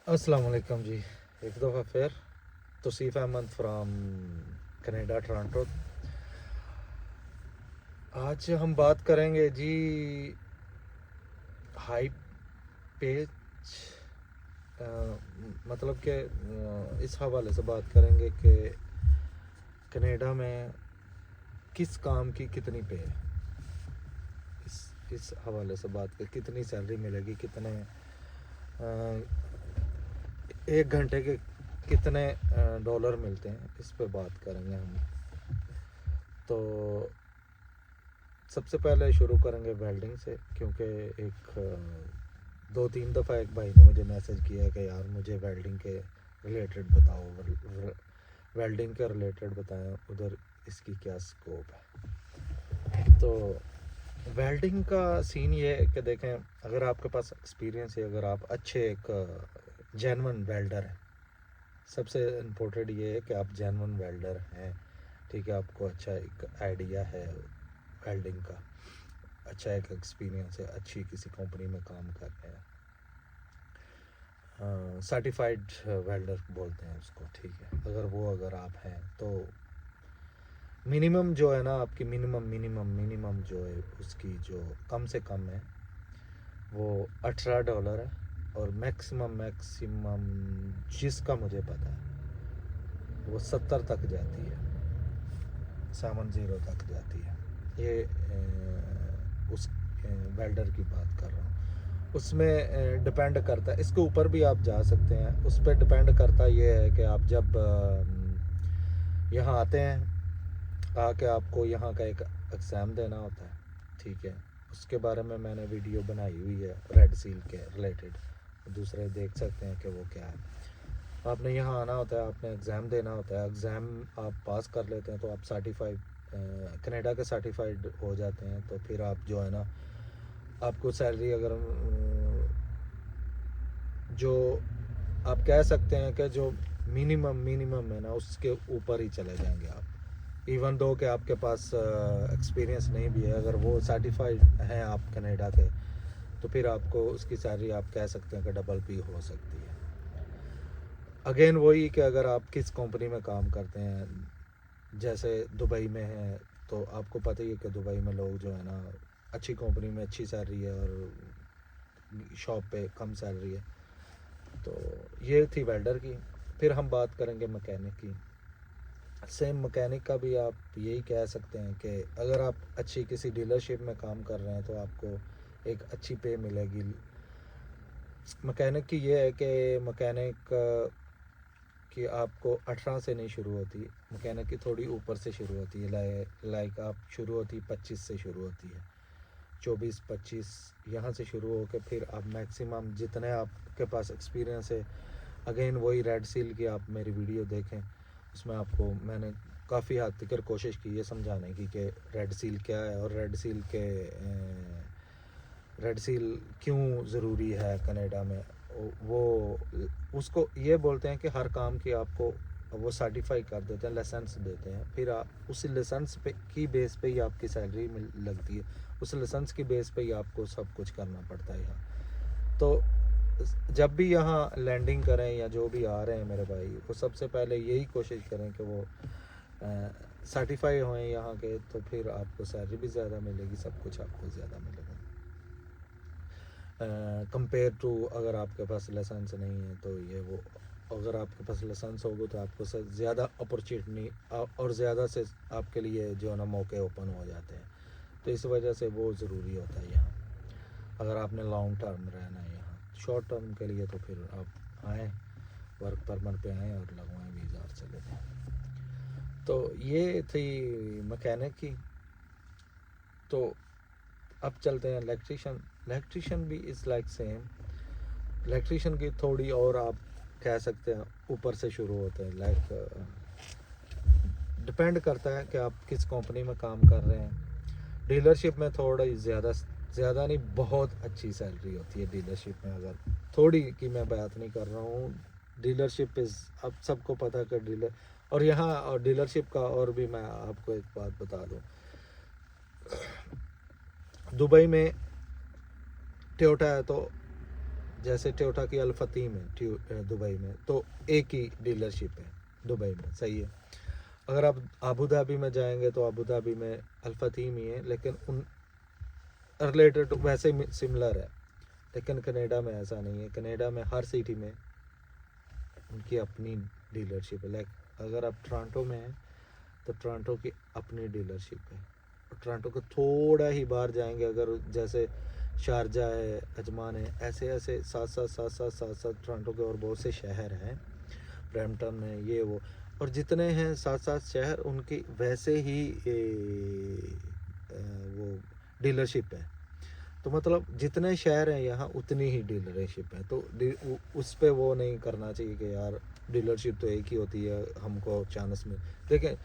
अस्सलाम वालेकुम जी। एक दफ़ा फिर Tauseef Ahmed from Canada Toronto. आज हम बात करेंगे जी हाई पेज, मतलब कि इस हवाले से बात करेंगे कि कनाडा में किस काम की कितनी पे है। इस हवाले से बात कर कितनी सैलरी मिलेगी, कितने एक घंटे के कितने डॉलर मिलते हैं, इस पे बात करेंगे हम। तो सबसे पहले शुरू करेंगे वेल्डिंग से, क्योंकि एक दो तीन दफ़ा एक भाई ने मुझे मैसेज किया है कि यार मुझे वेल्डिंग के रिलेटेड बताओ, वेल्डिंग के रिलेटेड बताएं, उधर इसकी क्या स्कोप है। तो वेल्डिंग का सीन ये है कि देखें, अगर आपके पास एक्सपीरियंस है, अगर आप अच्छे एक जेन्युइन वेल्डर हैं, सबसे इम्पोर्टेंट ये है कि आप जेन्युइन वेल्डर हैं, ठीक है, आपको अच्छा एक आइडिया है वेल्डिंग का, अच्छा एक एक्सपीरियंस है, अच्छी किसी कंपनी में काम कर रहे हैं, सर्टिफाइड वेल्डर बोलते हैं उसको, ठीक है। अगर आप हैं तो मिनिमम जो है ना आपकी मिनिमम जो है उसकी जो कम से कम है वो $18 है, और मैक्सिमम जिसका मुझे पता है वो 70 तक जाती है, 70 तक जाती है। ये उस वेल्डर की बात कर रहा हूँ। उसमें डिपेंड करता है, इसके ऊपर भी आप जा सकते हैं, उस पर डिपेंड करता ये है कि आप जब यहाँ आते हैं, आके आपको यहाँ का एक एग्ज़ाम देना होता है, ठीक है। उसके बारे में मैंने वीडियो बनाई हुई है रेड सील के रिलेटेड, दूसरे देख सकते हैं कि वो क्या है। आपने यहाँ आना होता है, आपने एग्ज़ाम देना होता है, एग्ज़ाम आप पास कर लेते हैं तो आप सर्टिफाइड कनाडा के सर्टिफाइड हो जाते हैं। तो फिर आप जो है ना, आपको सैलरी अगर जो आप कह सकते हैं कि जो मिनिमम है ना, उसके ऊपर ही चले जाएंगे आप, इवन दो कि आपके पास एक्सपीरियंस नहीं भी है, अगर वो सर्टिफाइड हैं आप कनाडा के, तो फिर आपको उसकी सैलरी आप कह सकते हैं कि डबल भी हो सकती है। अगेन वही कि अगर आप किस कंपनी में काम करते हैं, जैसे दुबई में है तो आपको पता ही है कि दुबई में लोग जो है ना, अच्छी कंपनी में अच्छी सैलरी है और शॉप पे कम सैलरी है। तो ये थी वेल्डर की। फिर हम बात करेंगे मैकेनिक की। सेम मैकेनिक का भी आप यही कह सकते हैं कि अगर आप अच्छी किसी डीलरशिप में काम कर रहे हैं तो आपको एक अच्छी पे मिलेगी। मैकेनिक की ये है कि मैकेनिक कि आपको 18 से नहीं शुरू होती, मैकेनिक की थोड़ी ऊपर से शुरू होती है, लाइक आप शुरू होती 25 से शुरू होती है, 24-25 यहाँ से शुरू होकर फिर आप मैक्सिमम जितने आपके पास एक्सपीरियंस है। अगेन वही रेड सील की आप मेरी वीडियो देखें, उसमें आपको मैंने काफ़ी हद तक कोशिश की है समझाने की कि रेड सील क्या है और रेड सील क्यों ज़रूरी है कनाडा में। वो उसको ये बोलते हैं कि हर काम की आपको वो सर्टिफाई कर देते हैं, लाइसेंस देते हैं, फिर आप उस लाइसेंस पे की बेस पे ही आपकी सैलरी मिल लगती है, उस लाइसेंस की बेस पे ही आपको सब कुछ करना पड़ता है यहाँ। तो जब भी यहाँ लैंडिंग करें या जो भी आ रहे हैं मेरे भाई, वो सबसे पहले यही कोशिश करें कि वो सर्टिफाई हों यहाँ के, तो फिर आपको सैलरी भी ज़्यादा मिलेगी, सब कुछ आपको ज़्यादा मिलेगा कंपेयर टू अगर आपके पास लाइसेंस नहीं है। तो ये वो, अगर आपके पास लाइसेंस होगा तो आपको ज़्यादा अपॉर्चुनिटी और ज़्यादा से आपके लिए जो है ना मौके ओपन हो जाते हैं। तो इस वजह से वो ज़रूरी होता है यहाँ, अगर आपने लॉन्ग टर्म रहना है यहाँ। शॉर्ट टर्म के लिए तो फिर आप आएँ, वर्क परमिट पे आएँ और लगवाएँ वीज़ा और चले जाएँ। तो ये थी मैकेनिक की। तो अब चलते हैं इलेक्ट्रीशियन। इलेक्ट्रीशियन भी इज़ लाइक सेम। इलेक्ट्रीशियन की थोड़ी और आप कह सकते हैं ऊपर से शुरू होते हैं, लाइक डिपेंड करता है कि आप किस कंपनी में काम कर रहे हैं। डीलरशिप में थोड़ी ज़्यादा नहीं, बहुत अच्छी सैलरी होती है डीलरशिप में। अगर थोड़ी की मैं बात नहीं कर रहा हूँ, डीलरशिप इज़, अब सबको पता है कि डीलर, और यहाँ और डीलरशिप का और भी मैं आपको एक बात बता दूँ। दुबई में टोयोटा है, तो जैसे टोयोटा की अल्फातीम है दुबई में, तो एक ही डीलरशिप है दुबई में, सही है। अगर आप अबू धाबी में जाएंगे तो अबू धाबी में अल्फातीम ही है, लेकिन उन रिलेटेड वैसे सिमिलर है। लेकिन कनाडा में ऐसा नहीं है। कनाडा में हर सिटी में उनकी अपनी डीलरशिप है। लाइक अगर आप टोरंटो में हैं तो टोरंटो की अपनी डीलरशिप है। और टोरंटो को थोड़ा ही बाहर जाएंगे, अगर जैसे शारजा है, अजमान है, ऐसे ऐसे सात टोरंटो के और बहुत से शहर हैं, ब्रैम्पटन है, ये वो, और जितने हैं सात शहर, उनकी वैसे ही वो डीलरशिप है। तो मतलब जितने शहर हैं यहाँ उतनी ही डीलरशिप है। तो उस पे वो नहीं करना चाहिए कि यार डीलरशिप तो एक ही होती है, हमको चांस में। देखिए,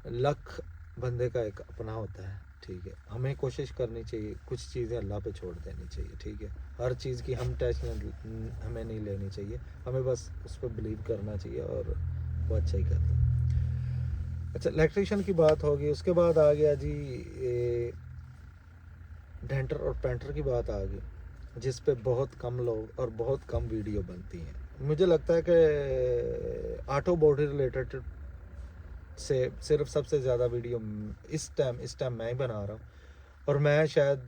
लक बंदे का एक अपना होता है, ठीक है। हमें कोशिश करनी चाहिए, कुछ चीज़ें अल्लाह पे छोड़ देनी चाहिए, ठीक है। हर चीज़ की हम टेंशन हमें नहीं लेनी चाहिए, हमें बस उस पर बिलीव करना चाहिए और वो अच्छा ही करता है। अच्छा, इलेक्ट्रिशियन की बात होगी, उसके बाद आ गया जी डेंटर और पेंटर की बात आ गई, जिस पे बहुत कम लोग और बहुत कम वीडियो बनती हैं। मुझे लगता है कि ऑटो बॉडी रिलेटेड से सिर्फ सबसे ज़्यादा वीडियो इस टाइम मैं ही बना रहा हूँ। और मैं शायद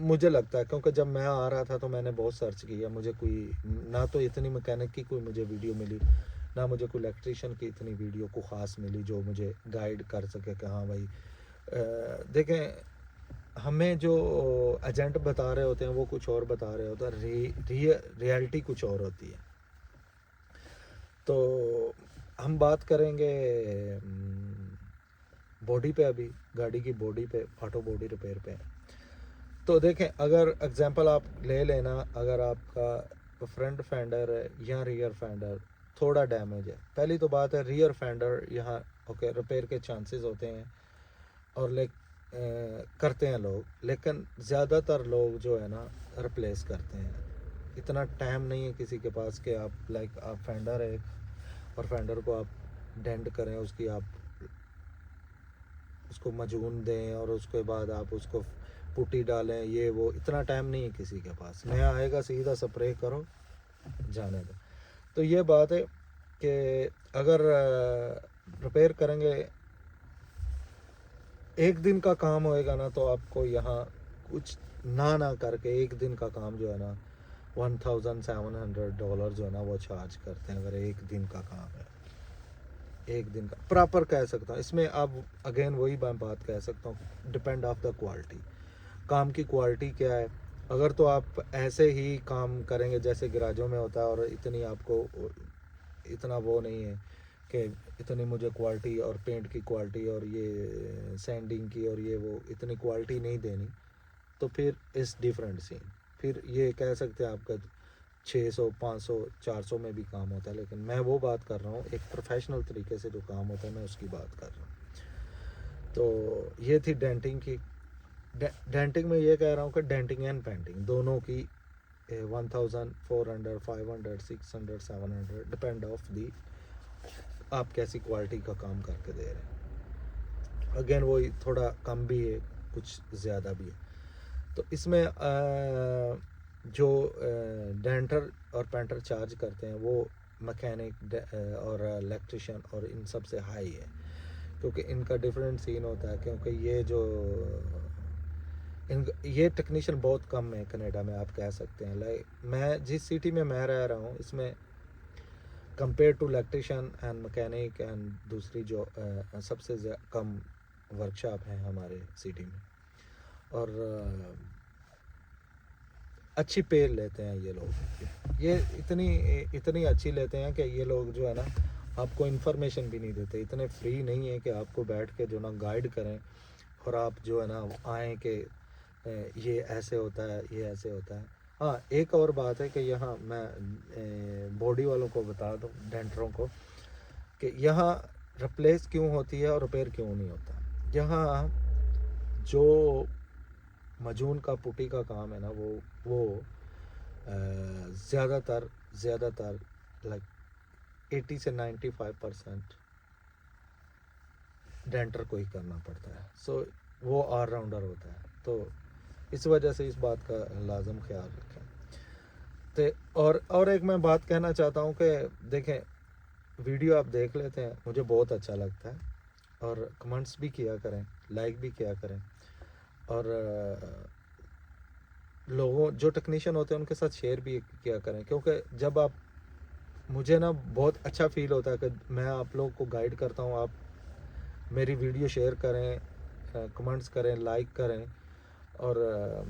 मुझे लगता है, क्योंकि जब मैं आ रहा था तो मैंने बहुत सर्च किया, मुझे कोई ना तो इतनी मैकेनिक की कोई मुझे वीडियो मिली, ना मुझे कोई इलेक्ट्रिशियन की इतनी वीडियो को ख़ास मिली जो मुझे गाइड कर सके कि हाँ भाई देखें, हमें जो एजेंट बता रहे होते हैं वो कुछ और बता रहे होते हैं, रियलिटी कुछ और होती है। तो हम बात करेंगे बॉडी पे, अभी गाड़ी की बॉडी पे, ऑटो बॉडी रिपेयर पे। तो देखें, अगर एग्जांपल आप ले लेना, अगर आपका फ्रंट फेंडर है या रियर फेंडर थोड़ा डैमेज है, पहली तो बात है रियर फेंडर यहाँ ओके रिपेयर के चांसेस होते हैं और करते हैं लोग, लेकिन ज़्यादातर लोग जो है ना रिप्लेस करते हैं। इतना टाइम नहीं है किसी के पास कि आप लाइक आप फेंडर है और फेंडर को आप डेंट करें, उसकी आप उसको मजून दें और उसके बाद आप उसको पुट्टी डालें, ये वो, इतना टाइम नहीं है किसी के पास। नया आएगा सीधा स्प्रे करो, जाने दो। तो ये बात है कि अगर रिपेयर करेंगे, एक दिन का काम होएगा ना, तो आपको यहाँ कुछ ना करके एक दिन का काम जो है ना $1,700 जो है ना वो चार्ज करते हैं, अगर एक दिन का काम है। एक दिन का प्रॉपर कह सकता हूँ इसमें। अब अगेन वही मैं बात कह सकता हूँ, डिपेंड ऑफ द क्वालिटी, काम की क्वालिटी क्या है। अगर तो आप ऐसे ही काम करेंगे जैसे गराजों में होता है और इतनी आपको इतना वो नहीं है कि इतनी मुझे क्वालिटी और पेंट की क्वालिटी और ये सैंडिंग की और ये वो इतनी क्वालिटी नहीं देनी, तो फिर इस डिफरेंट सीन, फिर ये कह सकते हैं आपका 600 500 400 में भी काम होता है। लेकिन मैं वो बात कर रहा हूँ एक प्रोफेशनल तरीके से जो काम होता है, मैं उसकी बात कर रहा हूँ। तो ये थी डेंटिंग की। डेंटिंग में ये कह रहा हूँ कि डेंटिंग एंड पेंटिंग दोनों की 1400 500 600 700 डिपेंड ऑफ दी आप कैसी क्वालिटी का काम करके दे रहे हैं। अगेन वही थोड़ा कम भी है, कुछ ज़्यादा भी है। तो इसमें जो डेंटर और पेंटर चार्ज करते हैं वो मैकेनिक और इलेक्ट्रिशियन और इन सब से हाई है, क्योंकि इनका डिफरेंट सीन होता है। क्योंकि ये टेक्नीशियन बहुत कम है कनाडा में, आप कह सकते हैं। लाइक मैं जिस सिटी में मैं रह रहा हूँ, इसमें compare to electrician and mechanic एंड दूसरी जो सबसे कम वर्कशॉप है हमारे सिटी में, और अच्छी पे लेते हैं ये लोग। ये इतनी अच्छी लेते हैं कि ये लोग जो है ना आपको इन्फॉर्मेशन भी नहीं देते, इतने फ्री नहीं है कि आपको बैठ के जो ना गाइड करें और आप जो है ना आएँ कि ये ऐसे होता है, ये ऐसे होता है। हाँ, एक और बात है कि यहाँ मैं बॉडी वालों को बता दूँ, डेंटरों को, कि यहाँ रिप्लेस क्यों होती है और रिपेयर क्यों नहीं होता। यहाँ जो मजून का पुट्टी का काम है ना वो ज़्यादातर लाइक 80 से 95% डेंटर को ही करना पड़ता है। सो वो ऑलराउंडर होता है, तो इस वजह से इस बात का लाजम ख्याल रखें। तो और एक मैं बात कहना चाहता हूँ कि देखें, वीडियो आप देख लेते हैं, मुझे बहुत अच्छा लगता है, और कमेंट्स भी किया करें, लाइक भी किया करें, और लोगों जो टेक्नीशियन होते हैं उनके साथ शेयर भी किया करें, क्योंकि जब आप, मुझे ना बहुत अच्छा फील होता है कि मैं आप लोगों को गाइड करता हूँ, आप मेरी वीडियो शेयर करें, कमेंट्स करें, लाइक करें। और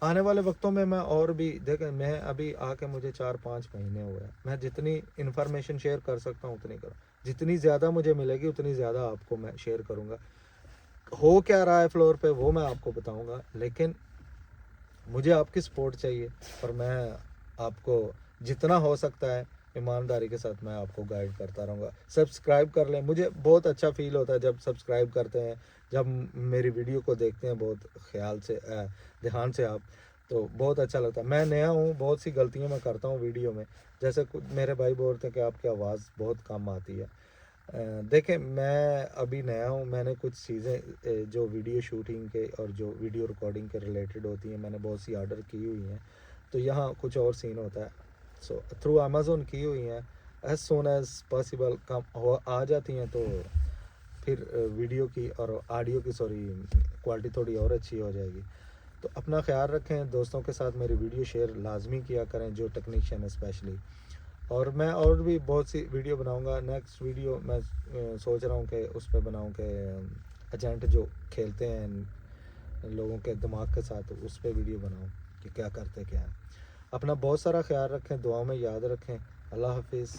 आने वाले वक्तों में मैं और भी, देखें मैं अभी आके मुझे 4-5 महीने हुए हैं, मैं जितनी इन्फॉर्मेशन शेयर कर सकता हूँ उतनी करूँ, जितनी ज़्यादा मुझे मिलेगी उतनी ज़्यादा आपको मैं शेयर करूँगा। हो क्या रहा है फ्लोर पे वो मैं आपको बताऊँगा, लेकिन मुझे आपकी सपोर्ट चाहिए, और मैं आपको जितना हो सकता है ईमानदारी के साथ मैं आपको गाइड करता रहूँगा। सब्सक्राइब कर लें, मुझे बहुत अच्छा फील होता है जब सब्सक्राइब करते हैं, जब मेरी वीडियो को देखते हैं बहुत ख्याल से, ध्यान से आप, तो बहुत अच्छा लगता है। मैं नया हूँ, बहुत सी गलतियाँ मैं करता हूँ वीडियो में, जैसे कुछ मेरे भाई बोलते हैं कि आपकी आवाज़ बहुत कम आती है। देखें मैं अभी नया हूँ, मैंने कुछ चीज़ें जो वीडियो शूटिंग के और जो वीडियो रिकॉर्डिंग के रिलेटेड होती हैं, मैंने बहुत सी ऑर्डर की हुई हैं, तो यहाँ कुछ और सीन होता है। सो थ्रू अमेज़ोन की हुई हैं, एज सोन एज़ पॉसिबल कम हो आ जाती हैं, तो फिर वीडियो की और ऑडियो की, सॉरी, क्वालिटी थोड़ी और अच्छी हो जाएगी। तो अपना ख्याल रखें, दोस्तों के साथ मेरी वीडियो शेयर लाजमी किया करें, जो टेक्नीशियन स्पेशली। और मैं और भी बहुत सी वीडियो बनाऊंगा। नेक्स्ट वीडियो मैं सोच रहा हूँ कि उस पर बनाऊँ कि एजेंट जो खेलते हैं लोगों के दिमाग के साथ, उस पर वीडियो बनाऊँ कि क्या करते क्या हैं। अपना बहुत सारा ख्याल रखें, दुआओं में याद रखें। अल्लाह हाफिज़।